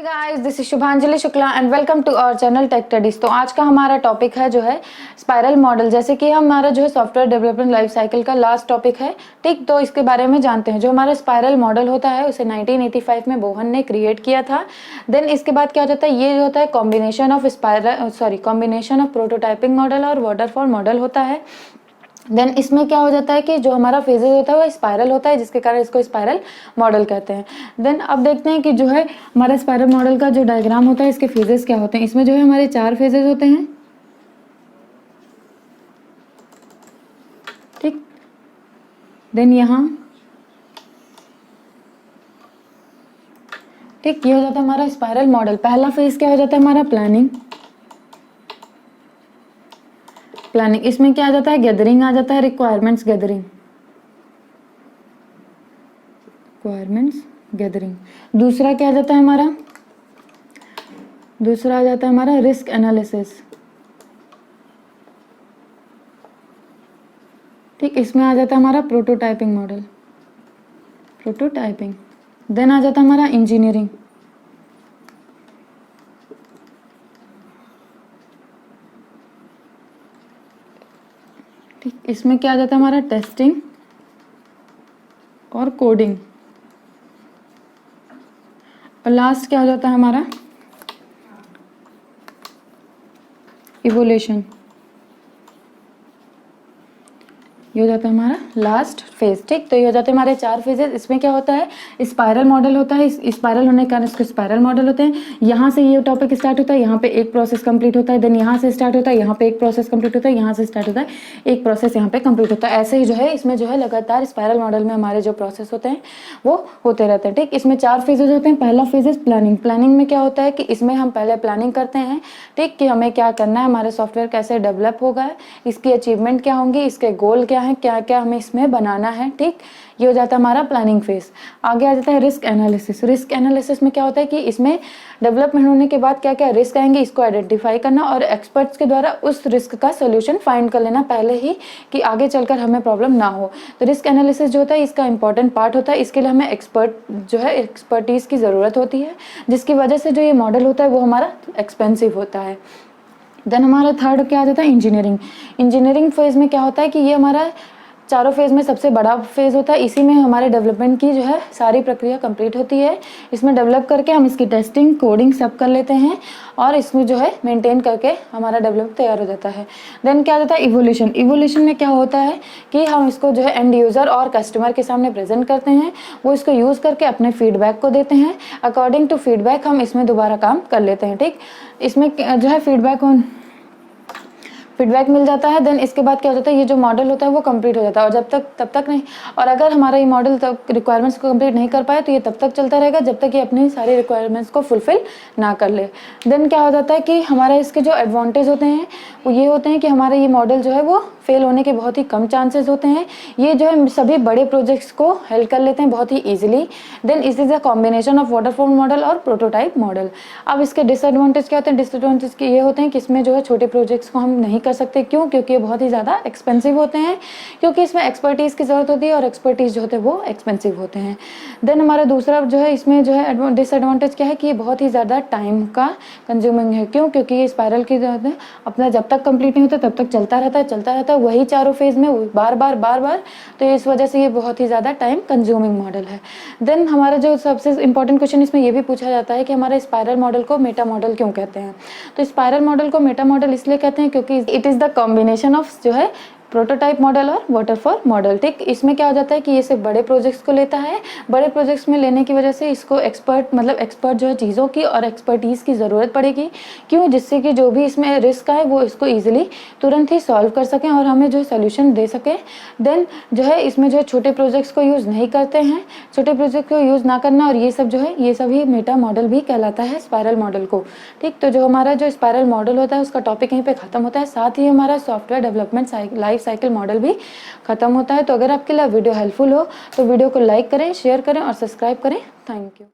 Guys, this is Shubhanjali Shukla and welcome to our channel tech studies. तो आज का हमारा टॉपिक है जो है स्पाइरल मॉडल। जैसे कि हमारा जो है सॉफ्टवेयर डेवलपमेंट लाइफ साइकिल का लास्ट टॉपिक है, ठीक। तो इसके बारे में जानते हैं। जो हमारा स्पाइरल मॉडल होता है उसे 1985 में बोहन ने क्रिएट किया था। देन इसके बाद क्या हो जाता है, ये जो होता है कॉम्बिनेशन ऑफ प्रोटोटाइपिंग मॉडल और वाटरफॉल मॉडल होता है। देन इसमें क्या हो जाता है कि जो हमारा फेजेस होता है वो स्पाइरल होता है, जिसके कारण इसको स्पाइरल मॉडल कहते हैं। देन अब देखते हैं कि जो है हमारा स्पाइरल मॉडल का जो डायग्राम होता है इसके फेजेस क्या होते हैं। इसमें जो है हमारे 4 फेजेस होते हैं, ठीक। देन यहाँ ठीक ये हो जाता है हमारा स्पाइरल मॉडल। पहला फेज क्या हो जाता है हमारा प्लानिंग। इसमें क्या आ जाता है, गैदरिंग आ जाता है, रिक्वायरमेंट्स गैदरिंग। दूसरा क्या आ जाता है हमारा, दूसरा आ जाता है हमारा रिस्क एनालिसिस, ठीक। इसमें आ जाता है हमारा प्रोटोटाइपिंग मॉडल, देन आ जाता है हमारा इंजीनियरिंग, ठीक। इसमें क्या आ जाता है हमारा टेस्टिंग और कोडिंग, और लास्ट क्या हो जाता है हमारा इवोल्यूशन। ये हो जाता है हमारा लास्ट फेज, ठीक। तो ये हो जाते हैं हमारे 4 फेजेस। इसमें क्या होता है, स्पाइरल मॉडल होता है। स्पाइरल होने के कारण इसको स्पाइरल मॉडल होते हैं। यहाँ से ये टॉपिक स्टार्ट होता है, यहाँ पे एक प्रोसेस कंप्लीट होता है, देन यहाँ से स्टार्ट होता है, यहाँ पे एक प्रोसेस कंप्लीट होता है, यहाँ से स्टार्ट होता है, एक प्रोसेस यहाँ पे कंप्लीट होता है। ऐसे ही जो है इसमें जो है लगातार स्पाइरल मॉडल में हमारे जो प्रोसेस होते हैं वो होते रहते हैं, ठीक। इसमें 4 फेजेस होते हैं। पहला फेज है प्लानिंग में क्या होता है कि इसमें हम पहले प्लानिंग करते हैं, ठीक, कि हमें क्या करना है, हमारे सॉफ्टवेयर कैसे डेवलप होगा, इसकी अचीवमेंट क्या होंगी, इसके गोल क्या है, क्या क्या हमें इसमें बनाना है, ठीक। ये हो जाता है हमारा प्लानिंग फेज। आगे आ जाता है रिस्क एनालिसिस में क्या होता है कि इसमें डेवलपमेंट होने के बाद क्या क्या रिस्क आएंगे इसको आइडेंटिफाई करना और एक्सपर्ट्स के द्वारा उस रिस्क का सोल्यूशन फाइंड कर लेना पहले ही, कि आगे चलकर हमें प्रॉब्लम ना हो। तो रिस्क एनालिसिस जो होता है इसका इंपॉर्टेंट पार्ट होता है। इसके लिए हमें एक्सपर्टीज की ज़रूरत होती है, जिसकी वजह से जो ये मॉडल होता है वो हमारा एक्सपेंसिव होता है। देन हमारा थर्ड क्या आ जाता है इंजीनियरिंग फेज में क्या होता है कि ये हमारा चारों फेज में सबसे बड़ा फेज होता है। इसी में हमारे डेवलपमेंट की जो है सारी प्रक्रिया कंप्लीट होती है। इसमें डेवलप करके हम इसकी टेस्टिंग कोडिंग सब कर लेते हैं और इसमें जो है मेंटेन करके हमारा डेवलप तैयार हो जाता है। देन क्या होता है इवोल्यूशन में क्या होता है कि हम इसको जो है एंड यूज़र और कस्टमर के सामने प्रेजेंट करते हैं, वो इसको यूज़ करके अपने फीडबैक को देते हैं। अकॉर्डिंग टू फीडबैक हम इसमें दोबारा काम कर लेते हैं, ठीक। इसमें जो है फीडबैक मिल जाता है। देन इसके बाद क्या हो जाता है, ये जो मॉडल होता है वो कंप्लीट हो जाता है, और तब तक नहीं, और अगर हमारा ये मॉडल तब रिक्वायरमेंट्स को कंप्लीट नहीं कर पाए तो ये तब तक चलता रहेगा जब तक ये अपनी सारी रिक्वायरमेंट्स को फुलफिल ना कर ले। देन क्या हो जाता है कि हमारा इसके जो एडवांटेज होते हैं वो ये होते हैं कि हमारा ये मॉडल जो है वो फेल होने के बहुत ही कम चांसेस होते हैं। ये जो है सभी बड़े प्रोजेक्ट्स को हेल्प कर लेते हैं बहुत ही ईजिली। देन इस is a combination of waterfall model और प्रोटोटाइप मॉडल। अब इसके डिसएडवांटेज क्या होते हैं, डिसएडवांटेज ये होते हैं कि इसमें जो है छोटे प्रोजेक्ट्स को हम नहीं कर सकते। क्यों? क्योंकि ये बहुत ही ज़्यादा एक्सपेंसिव होते हैं, क्योंकि इसमें एक्सपर्टीज़ की ज़रूरत होती है और एक्सपर्टीज़ जो होते हैं वो एक्सपेंसिव होते हैं। देन हमारा दूसरा जो है इसमें जो है डिसएडवांटेज क्या है कि ये बहुत ही ज़्यादा टाइम का कंज्यूमिंग है। क्यों? क्योंकि ये स्पाइरल की ज़रूरत है, अपना जब तक कंप्लीट नहीं होता तब तक चलता रहता है वही चारों फेज में बार बार। तो इस वजह से ये बहुत ही ज़्यादा टाइम कंज्यूमिंग मॉडल है। देन हमारा जो सबसे इंपॉर्टेंट क्वेश्चन इसमें ये भी पूछा जाता है कि हमारे स्पाइरल मॉडल को मेटा मॉडल क्यों कहते हैं। तो स्पाइरल मॉडल को मेटा मॉडल इसलिए कहते हैं क्योंकि it is the combination of जो है प्रोटोटाइप मॉडल और वाटरफॉल मॉडल, ठीक। इसमें क्या हो जाता है कि ये सिर्फ बड़े प्रोजेक्ट्स को लेता है। बड़े प्रोजेक्ट्स में लेने की वजह से इसको एक्सपर्ट जो है चीज़ों की और एक्सपर्टीज़ की ज़रूरत पड़ेगी। क्यों? जिससे कि जो भी इसमें रिस्क आए वो इसको ईजिली तुरंत ही सॉल्व कर सकें और हमें जो है सोल्यूशन दे सकें। देन जो है इसमें जो है छोटे प्रोजेक्ट्स को यूज़ नहीं करते हैं। छोटे प्रोजेक्ट को यूज़ ना करना और ये सब जो है ये सभी मेटा मॉडल भी कहलाता है स्पाइरल मॉडल को, ठीक। तो जो हमारा जो स्पाइरल मॉडल होता है उसका टॉपिक यहीं पे खत्म होता है। साथ ही हमारा software development life cycle model भी खत्म होता है। तो अगर आपके लिए वीडियो हेल्पफुल हो तो वीडियो को लाइक करें, शेयर करें और सब्सक्राइब करें। Thank you.